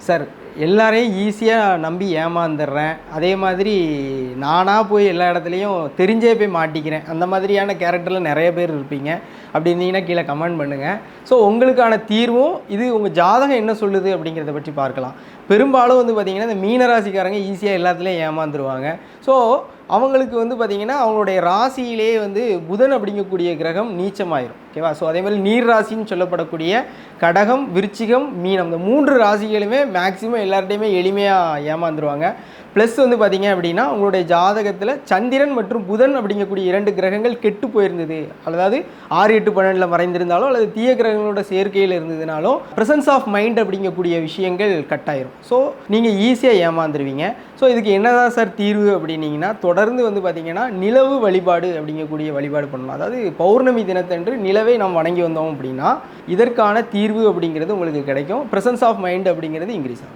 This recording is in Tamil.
சார் எல்லாரையும் ஈஸியாக நம்பி ஏமாந்துடுறேன், அதே மாதிரி நானாக போய் எல்லா இடத்துலையும் தெரிஞ்சே போய் மாட்டிக்கிறேன், அந்த மாதிரியான கேரக்டரில் நிறைய பேர் இருப்பீங்க. அப்படி இருந்தீங்கன்னா கீழே கமெண்ட் பண்ணுங்கள். ஸோ உங்களுக்கான தீர்வும் இது உங்கள் ஜாதகம் என்ன சொல்லுது அப்படிங்கிறத பற்றி பார்க்கலாம். பெரும்பாலும் வந்து பார்த்திங்கன்னா இந்த மீனராசிக்காரங்க ஈஸியாக எல்லாத்துலேயும் ஏமாந்துருவாங்க. ஸோ அவங்களுக்கு வந்து பார்த்திங்கன்னா அவங்களுடைய ராசியிலே வந்து புதன் அப்படிங்கக்கூடிய கிரகம் நீச்சமாயிரும். ஓகேவா? ஸோ அதே மாதிரி நீர் ராசின்னு சொல்லப்படக்கூடிய கடகம், விருச்சிகம், மீனம், இந்த 3 ராசிகளுமே மேக்ஸிமம் எல்லார்ட்டையுமே எளிமையாக ஏமாந்துருவாங்க. ப்ளஸ் வந்து பார்த்திங்க அப்படின்னா உங்களுடைய ஜாதகத்தில் சந்திரன் மற்றும் புதன் அப்படிங்கக்கூடிய 2 கிரகங்கள் கெட்டு போயிருந்தது, அதாவது 6, 8, 12 மறைந்திருந்தாலும் அல்லது தீய கிரகங்களோட சேர்க்கையில் இருந்ததுனாலும் ப்ரெசன்ஸ் ஆஃப் மைண்ட் அப்படிங்கக்கூடிய விஷயங்கள் கட்டாயிரும். ஸோ நீங்கள் ஈஸியாக ஏமாந்துருவீங்க. ஸோ இதுக்கு என்னதான் சார் தீர்வு அப்படின்னீங்கன்னா, தொடர்ந்து வந்து பார்த்திங்கன்னா நிலவு வழிபாடு அப்படிங்கக்கூடிய வழிபாடு பண்ணலாம். அதாவது பௌர்ணமி தினத்தன்று நிலவை நாம் வணங்கி வந்தோம் அப்படின்னா இதற்கான தீர்வு அப்படிங்கிறது உங்களுக்கு கிடைக்கும். ப்ரெசன்ஸ் ஆஃப் மைண்ட் அப்படிங்கிறது இன்க்ரீஸ் ஆகும்.